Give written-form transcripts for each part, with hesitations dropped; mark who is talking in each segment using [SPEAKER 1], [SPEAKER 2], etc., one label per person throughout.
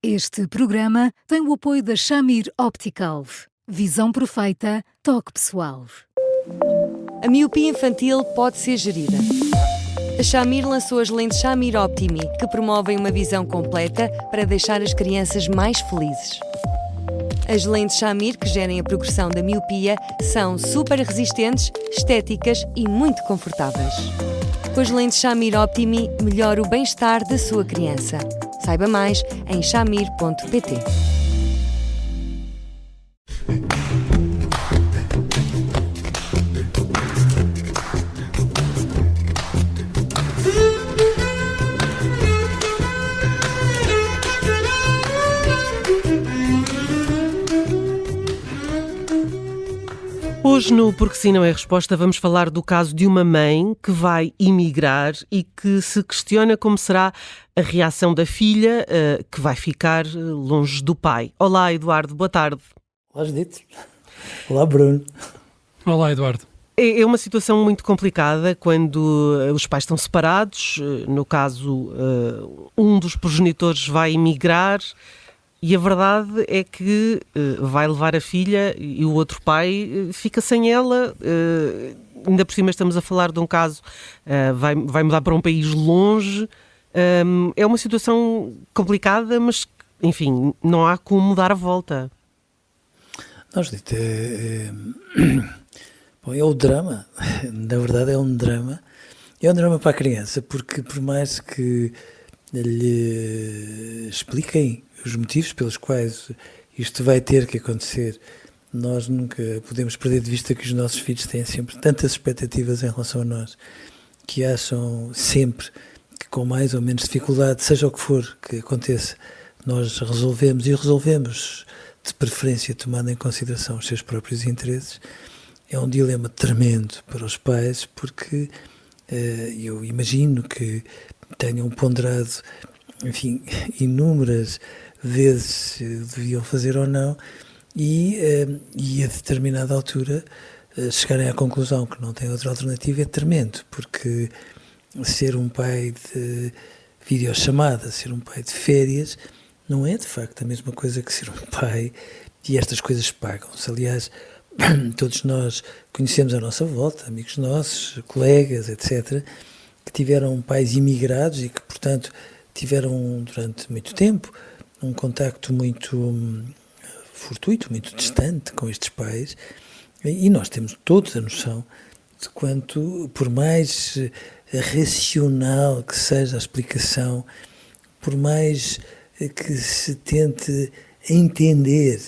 [SPEAKER 1] Este programa tem o apoio da Shamir Optical. Visão perfeita, toque pessoal.
[SPEAKER 2] A miopia infantil pode ser gerida. A Shamir lançou as lentes Shamir Optimi, que promovem uma visão completa para deixar as crianças mais felizes. As lentes Shamir, que gerem a progressão da miopia, são super resistentes, estéticas e muito confortáveis. Com as lentes Shamir Optimi, melhora o bem-estar da sua criança. Saiba mais em shamir.pt.
[SPEAKER 3] Hoje no Porque Sim Não É Resposta vamos falar do caso de uma mãe que vai emigrar e que se questiona como será a reação da filha que vai ficar longe do pai. Olá, Eduardo, boa tarde.
[SPEAKER 4] Olá, Judite. Olá, Bruno.
[SPEAKER 5] Olá, Eduardo.
[SPEAKER 3] É uma situação muito complicada quando os pais estão separados, no caso um dos progenitores vai emigrar. E a verdade é que vai levar a filha e o outro pai fica sem ela. Ainda por cima estamos a falar de um caso, vai mudar para um país longe. É uma situação complicada, mas, enfim, não há como dar a volta.
[SPEAKER 4] Não, Judite, bom, é o drama. Na verdade é um drama. É um drama para a criança, porque por mais que lhe expliquem os motivos pelos quais isto vai ter que acontecer, nós nunca podemos perder de vista que os nossos filhos têm sempre tantas expectativas em relação a nós, que acham sempre que com mais ou menos dificuldade, seja o que for que aconteça, nós resolvemos de preferência tomando em consideração os seus próprios interesses. É um dilema tremendo para os pais, porque eu imagino que tenham ponderado, enfim, inúmeras vezes deviam fazer ou não, e a determinada altura chegarem à conclusão que não tem outra alternativa é tremendo, porque ser um pai de videochamada, ser um pai de férias, não é de facto a mesma coisa que ser um pai, e estas coisas pagam-se. Aliás, todos nós conhecemos à nossa volta, amigos nossos, colegas, etc., que tiveram pais imigrados e que, portanto, tiveram durante muito tempo um contacto muito fortuito, muito distante com estes pais, e nós temos todos a noção de quanto, por mais racional que seja a explicação, por mais que se tente entender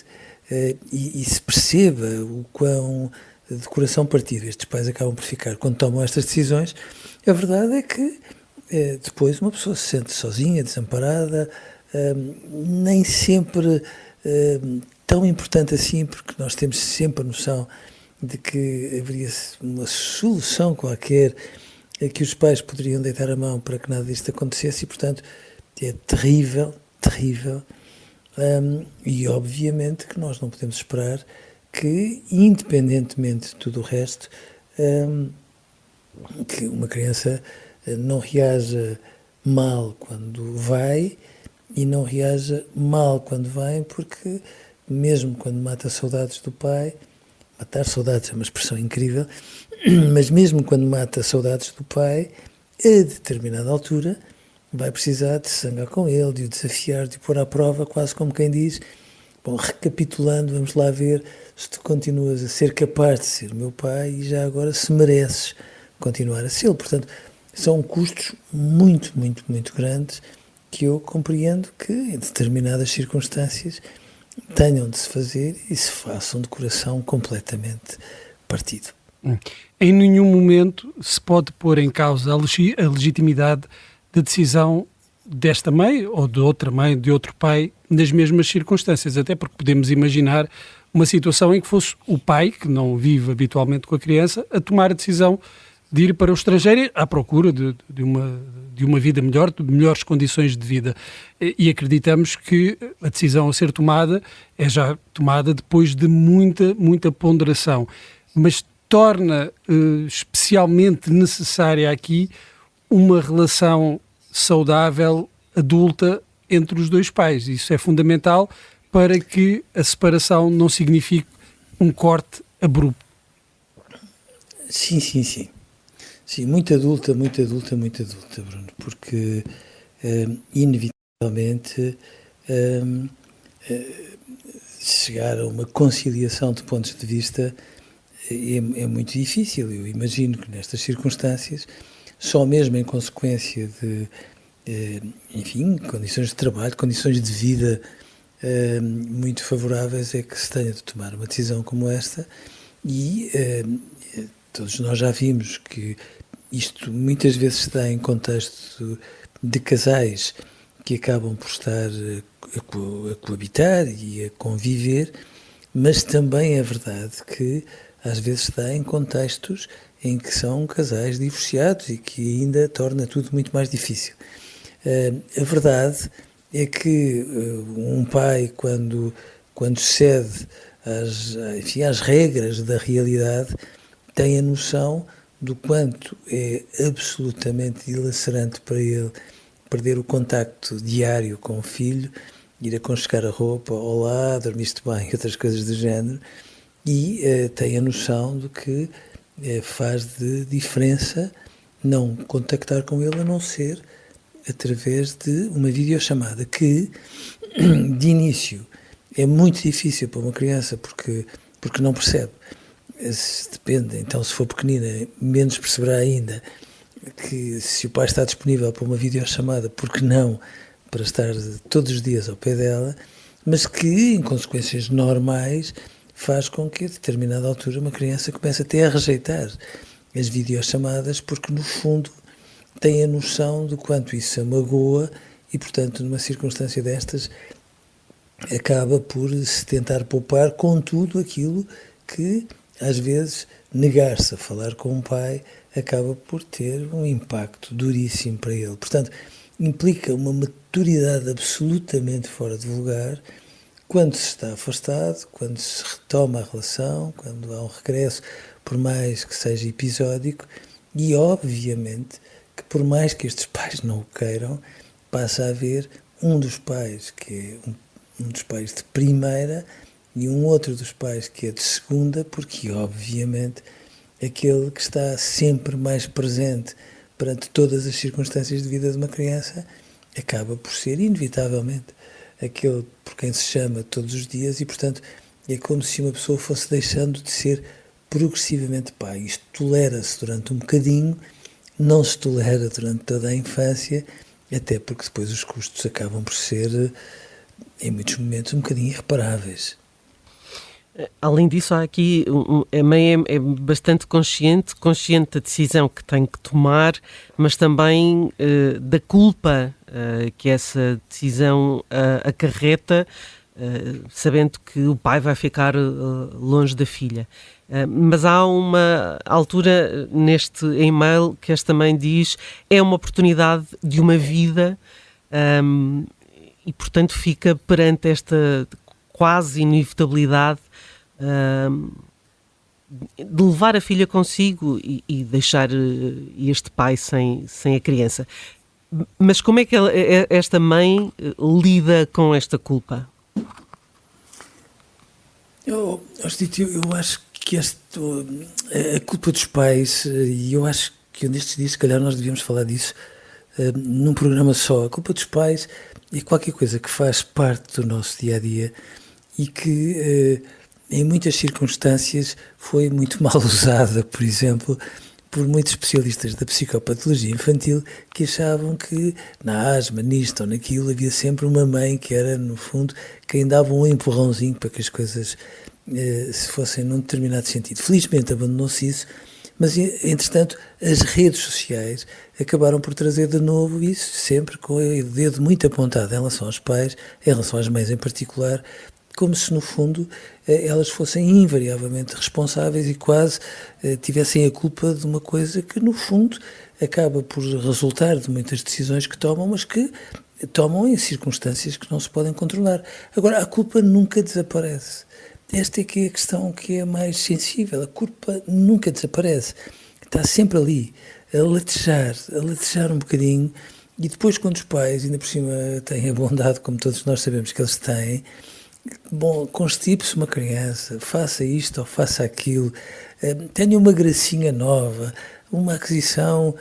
[SPEAKER 4] e se perceba o quão de coração partido estes pais acabam por ficar quando tomam estas decisões, a verdade é que depois uma pessoa se sente sozinha, desamparada, nem sempre tão importante assim, porque nós temos sempre a noção de que haveria uma solução qualquer a que os pais poderiam deitar a mão para que nada disto acontecesse, e portanto é terrível, terrível, e obviamente que nós não podemos esperar que, independentemente de tudo o resto, que uma criança não reaja mal quando vai e não reaja mal quando vem, porque mesmo quando mata saudades do pai, matar saudades é uma expressão incrível, mas mesmo quando mata saudades do pai, a determinada altura vai precisar de se zangar com ele, de o desafiar, de o pôr à prova, quase como quem diz: bom, recapitulando, vamos lá ver se tu continuas a ser capaz de ser meu pai e já agora se mereces continuar a ser. Portanto, são custos muito, muito, muito grandes que eu compreendo que, em determinadas circunstâncias, tenham de se fazer e se façam de coração completamente partido.
[SPEAKER 5] Em nenhum momento se pode pôr em causa a legitimidade da decisão desta mãe ou de outra mãe, de outro pai, nas mesmas circunstâncias, até porque podemos imaginar uma situação em que fosse o pai, que não vive habitualmente com a criança, a tomar a decisão de ir para o estrangeiro à procura de uma vida melhor, de melhores condições de vida. E acreditamos que a decisão a ser tomada é já tomada depois de muita ponderação. Mas torna especialmente necessária aqui uma relação saudável, adulta, entre os dois pais. Isso é fundamental para que a separação não signifique um corte abrupto.
[SPEAKER 4] Sim. Sim, muito adulta, Bruno, porque inevitavelmente chegar a uma conciliação de pontos de vista é muito difícil. Eu imagino que nestas circunstâncias, só mesmo em consequência de, enfim, condições de trabalho, condições de vida muito favoráveis, é que se tenha de tomar uma decisão como esta. E todos nós já vimos que isto muitas vezes se dá em contexto de casais que acabam por estar a coabitar e a conviver, mas também é verdade que às vezes se dá em contextos em que são casais divorciados e que ainda torna tudo muito mais difícil. A verdade é que um pai, quando cede às regras da realidade, tem a noção do quanto é absolutamente dilacerante para ele perder o contacto diário com o filho, ir aconchegar a roupa, olá, dormiste bem, outras coisas do género, e tem a noção de que faz de diferença não contactar com ele, a não ser através de uma videochamada, que de início é muito difícil para uma criança porque não percebe. Depende, então se for pequenina, menos perceberá ainda que se o pai está disponível para uma videochamada, porque não para estar todos os dias ao pé dela, mas que em consequências normais faz com que a determinada altura uma criança comece até a rejeitar as videochamadas, porque no fundo tem a noção do quanto isso a magoa e, portanto, numa circunstância destas, acaba por se tentar poupar com tudo aquilo que, às vezes, negar-se a falar com um pai acaba por ter um impacto duríssimo para ele. Portanto, implica uma maturidade absolutamente fora de lugar quando se está afastado, quando se retoma a relação, quando há um regresso, por mais que seja episódico, e, obviamente, que por mais que estes pais não o queiram, passa a haver um dos pais que é um dos pais de primeira e um outro dos pais que é de segunda, porque obviamente aquele que está sempre mais presente perante todas as circunstâncias de vida de uma criança acaba por ser inevitavelmente aquele por quem se chama todos os dias, e portanto é como se uma pessoa fosse deixando de ser progressivamente pai. Isto tolera-se durante um bocadinho, não se tolera durante toda a infância, até porque depois os custos acabam por ser, em muitos momentos, um bocadinho irreparáveis.
[SPEAKER 3] Além disso, há aqui, a mãe é bastante consciente da decisão que tem que tomar, mas também da culpa que essa decisão acarreta, sabendo que o pai vai ficar longe da filha. Mas há uma altura neste e-mail que esta mãe diz: é uma oportunidade de uma vida, e portanto fica perante esta quase inevitabilidade de levar a filha consigo e deixar este pai sem a criança. Mas como é que esta mãe lida com esta culpa?
[SPEAKER 4] Eu acho que a culpa dos pais, e eu acho que nestes dias, se calhar, nós devíamos falar disso num programa só. A culpa dos pais é qualquer coisa que faz parte do nosso dia-a-dia e que, em muitas circunstâncias, foi muito mal usada, por exemplo, por muitos especialistas da psicopatologia infantil que achavam que na asma, nisto ou naquilo, havia sempre uma mãe que era, no fundo, quem dava um empurrãozinho para que as coisas se fossem num determinado sentido. Felizmente abandonou-se isso, mas, entretanto, as redes sociais acabaram por trazer de novo isso, sempre com o dedo muito apontado em relação aos pais, em relação às mães em particular, como se, no fundo, elas fossem invariavelmente responsáveis e quase tivessem a culpa de uma coisa que, no fundo, acaba por resultar de muitas decisões que tomam, mas que tomam em circunstâncias que não se podem controlar. Agora, a culpa nunca desaparece. Esta é que é a questão que é mais sensível. A culpa nunca desaparece. Está sempre ali, a latejar um bocadinho, E depois, quando os pais, ainda por cima, têm a bondade, como todos nós sabemos que eles têm, bom, constipe-se uma criança, faça isto ou faça aquilo, tenha uma gracinha nova, uma aquisição,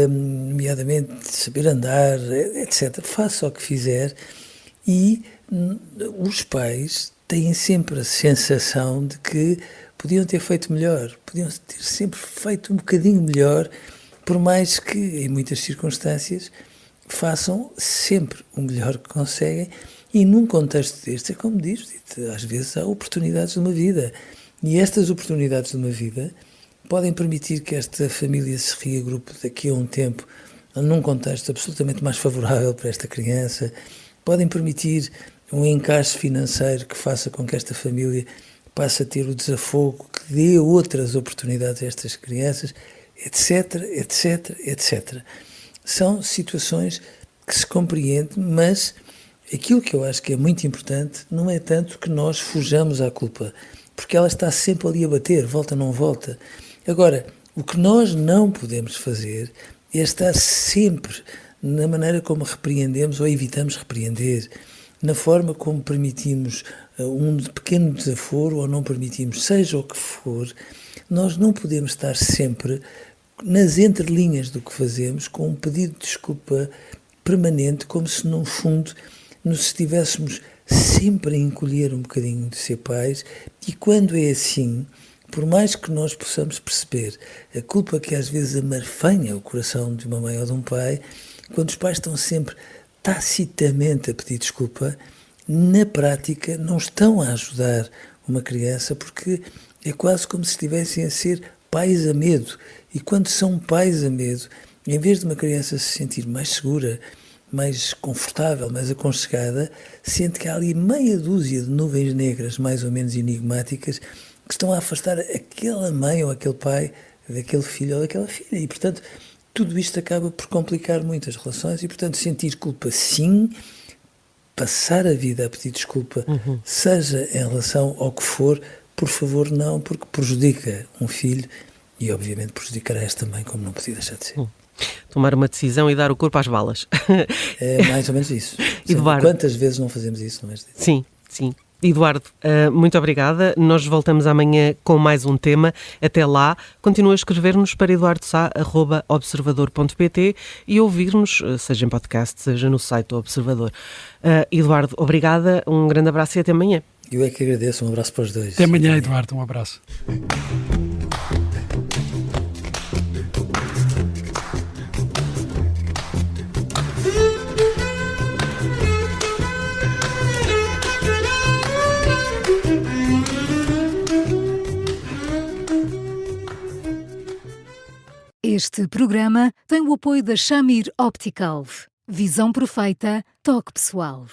[SPEAKER 4] nomeadamente de saber andar, etc. Faça o que fizer e os pais têm sempre a sensação de que podiam ter feito melhor, podiam ter sempre feito um bocadinho melhor, por mais que, em muitas circunstâncias, façam sempre o melhor que conseguem. E num contexto deste, é como diz, às vezes há oportunidades de uma vida. E estas oportunidades de uma vida podem permitir que esta família se reagrupe daqui a um tempo num contexto absolutamente mais favorável para esta criança, podem permitir um encaixe financeiro que faça com que esta família passe a ter o desafogo, que dê outras oportunidades a estas crianças, etc, etc, etc. São situações que se compreendem, mas aquilo que eu acho que é muito importante não é tanto que nós fujamos à culpa, porque ela está sempre ali a bater, volta não volta. Agora, o que nós não podemos fazer é estar sempre na maneira como repreendemos ou evitamos repreender, na forma como permitimos um pequeno desaforo ou não permitimos, seja o que for. Nós não podemos estar sempre nas entrelinhas do que fazemos com um pedido de desculpa permanente, como se no fundo nos estivéssemos sempre a encolher um bocadinho de ser pais. E quando é assim, por mais que nós possamos perceber a culpa que às vezes amarfanha o coração de uma mãe ou de um pai, quando os pais estão sempre tacitamente a pedir desculpa, na prática não estão a ajudar uma criança, porque é quase como se estivessem a ser pais a medo. E quando são pais a medo, em vez de uma criança se sentir mais segura, mais confortável, mais aconchegada, sente que há ali meia dúzia de nuvens negras mais ou menos enigmáticas que estão a afastar aquela mãe ou aquele pai daquele filho ou daquela filha. E, portanto, tudo isto acaba por complicar muito as relações e, portanto, sentir culpa sim, passar a vida a pedir desculpa, seja em relação ao que for, por favor não, porque prejudica um filho e, obviamente, prejudicará esta mãe, como não podia deixar de ser.
[SPEAKER 3] Tomar uma decisão e dar o corpo às balas.
[SPEAKER 4] É mais ou menos isso.
[SPEAKER 3] Eduardo.
[SPEAKER 4] Quantas vezes não fazemos isso, não é?
[SPEAKER 3] Sim, sim. Eduardo, muito obrigada. Nós voltamos amanhã com mais um tema. Até lá, continua a escrever-nos para eduardosá@observador.pt e ouvir-nos, seja em podcast, seja no site do Observador. Eduardo, obrigada, um grande abraço e até amanhã.
[SPEAKER 4] Eu é que agradeço, um abraço para os dois.
[SPEAKER 5] Até amanhã, Eduardo, um abraço.
[SPEAKER 1] Este programa tem o apoio da Shamir Optical. Visão perfeita, toque pessoal.